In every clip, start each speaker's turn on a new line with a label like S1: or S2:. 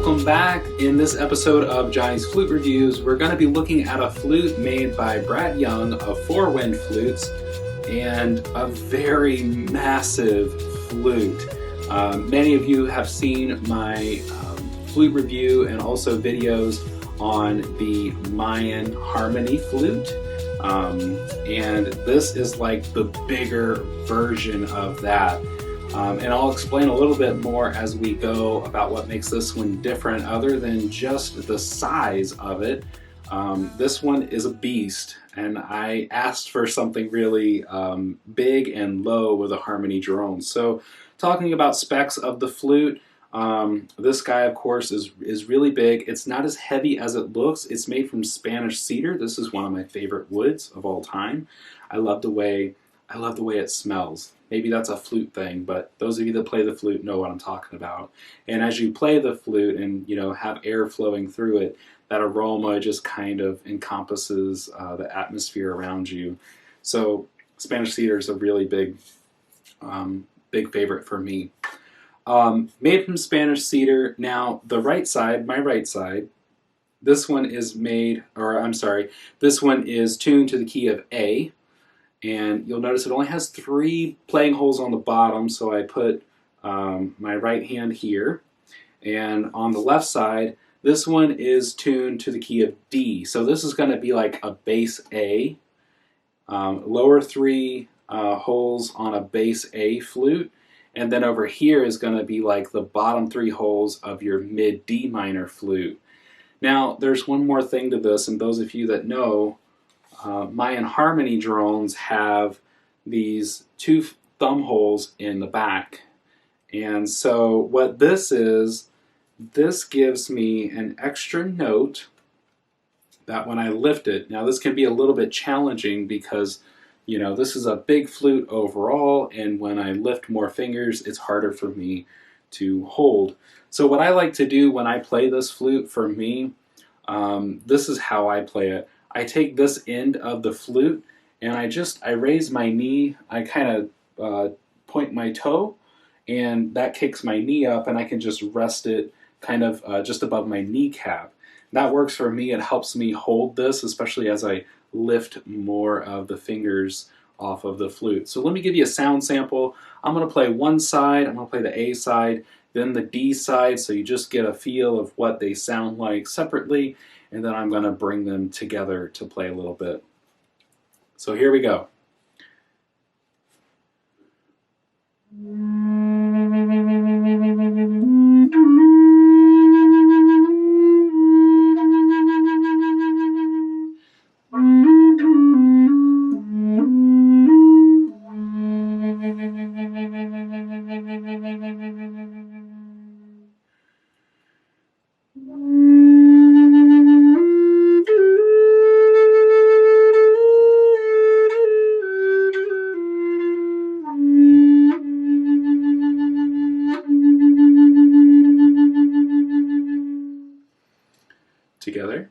S1: Welcome back. In this episode of Johnny's Flute Reviews, we're going to be looking at a flute made by Brad Young of Four Wind Flutes, and a very massive flute. Many of you have seen my flute review and also videos on the Mayan Harmony flute, and this is like the bigger version of that. And I'll explain a little bit more as we go about what makes this one different other than just the size of it. This one is a beast, and I asked for something really big and low with a Harmony drone. So talking about specs of the flute, this guy of course is really big. It's not as heavy as it looks. It's made from Spanish cedar. This is one of my favorite woods of all time. I love the way it smells. Maybe that's a flute thing, but those of you that play the flute know what I'm talking about. And as you play the flute and have air flowing through it, that aroma just kind of encompasses the atmosphere around you. So Spanish cedar is a really big favorite for me. Made from Spanish cedar. Now the right side, my right side, this one is tuned to the key of A. And you'll notice it only has 3 playing holes on the bottom, so I put my right hand here. And on the left side, this one is tuned to the key of D. So this is going to be like a bass A. Lower 3 holes on a bass A flute. And then over here is going to be like the bottom 3 holes of your mid D minor flute. Now, there's one more thing to this, and those of you that know, Mayan Harmony drones have these 2 thumb holes in the back. And so what this is, this gives me an extra note that when I lift it, now this can be a little bit challenging because this is a big flute overall, and when I lift more fingers, it's harder for me to hold. So what I like to do when I play this flute, for me, this is how I play it. I take this end of the flute and I raise my knee, I kind of point my toe, and that kicks my knee up, and I can just rest it kind of just above my kneecap. That works for me. It helps me hold this, especially as I lift more of the fingers off of the flute. So let me give you a sound sample. I'm going to play one side, I'm going to play the A side, then the D side, so you just get a feel of what they sound like separately. And then I'm going to bring them together to play a little bit. So here we go. Together.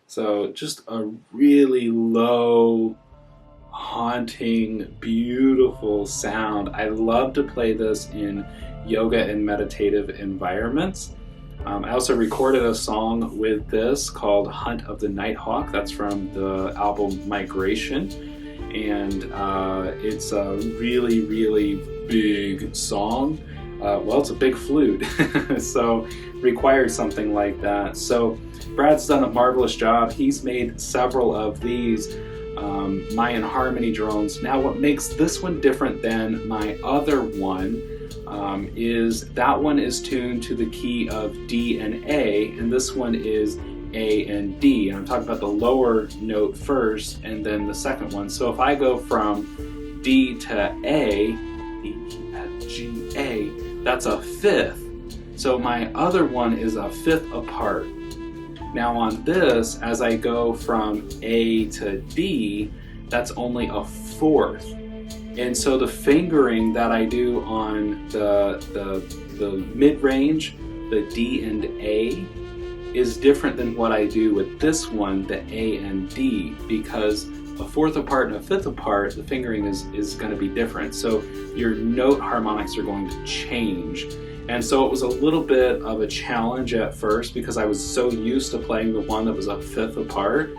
S1: So just a really low, haunting, beautiful sound. I love to play this in yoga and meditative environments. I also recorded a song with this called Hunt of the Nighthawk. That's from the album Migration. And it's a really, really big song. Well, it's a big flute, so required something like that. So Brad's done a marvelous job. He's made several of these Mayan Harmony drones. Now what makes this one different than my other one is that one is tuned to the key of D and A, and this one is A and D. And I'm talking about the lower note first and then the second one. So if I go from D to A, E, F, G, A, that's a fifth. So my other one is a fifth apart. Now on this, as I go from A to D, that's only a fourth. And so the fingering that I do on the mid-range, the D and A, is different than what I do with this one, the A and D, because a fourth apart and a fifth apart, the fingering is going to be different. So your note harmonics are going to change. And so it was a little bit of a challenge at first because I was so used to playing the one that was a fifth apart.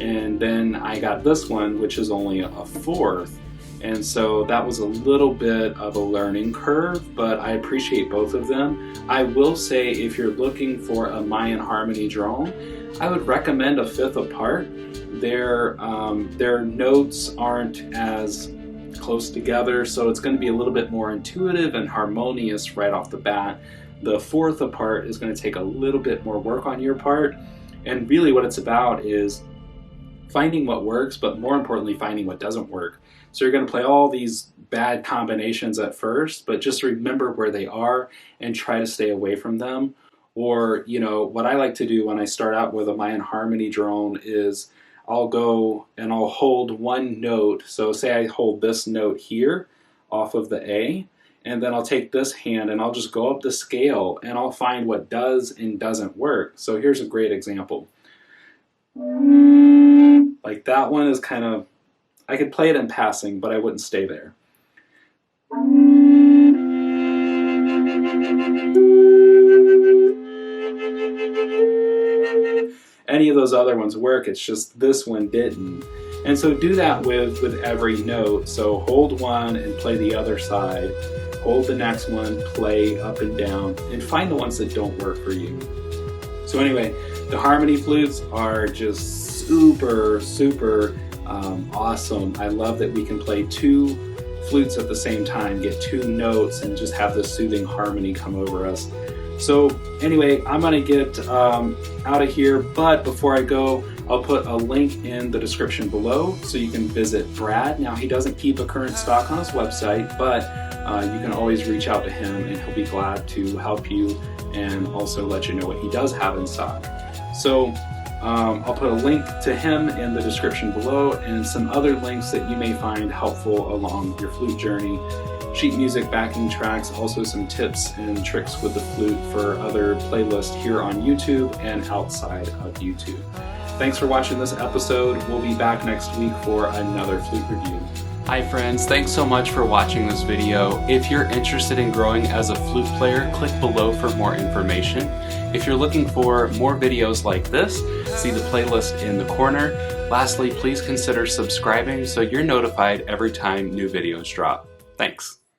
S1: And then I got this one, which is only a fourth. And so that was a little bit of a learning curve, but I appreciate both of them. I will say if you're looking for a Mayan harmony drone, I would recommend a fifth apart. Their notes aren't as close together, so it's going to be a little bit more intuitive and harmonious right off the bat. The fourth apart is going to take a little bit more work on your part, and really what it's about is finding what works, but more importantly finding what doesn't work. So you're going to play all these bad combinations at first, but just remember where they are and try to stay away from them. Or, you know, what I like to do when I start out with a Mayan harmony drone is I'll go and I'll hold one note. So say I hold this note here off of the A, and then I'll take this hand and I'll just go up the scale and I'll find what does and doesn't work. So here's a great example. Like that one is kind of, I could play it in passing, but I wouldn't stay there. Any of those other ones work, it's just this one didn't. And so do that with every note. So hold one and play the other side. Hold the next one, play up and down, and find the ones that don't work for you. So anyway, the harmony flutes are just super, super awesome. I love that we can play two flutes at the same time, get two notes, and just have this soothing harmony come over us. So anyway, I'm gonna get out of here, but before I go, I'll put a link in the description below so you can visit Brad. Now he doesn't keep a current stock on his website, but you can always reach out to him and he'll be glad to help you and also let you know what he does have in stock. So I'll put a link to him in the description below and some other links that you may find helpful along your flute journey. Sheet music, backing tracks, also some tips and tricks with the flute for other playlists here on YouTube and outside of YouTube. Thanks for watching this episode. We'll be back next week for another flute review. Hi friends, thanks so much for watching this video. If you're interested in growing as a flute player, click below for more information. If you're looking for more videos like this, see the playlist in the corner. Lastly, please consider subscribing so you're notified every time new videos drop. Thanks.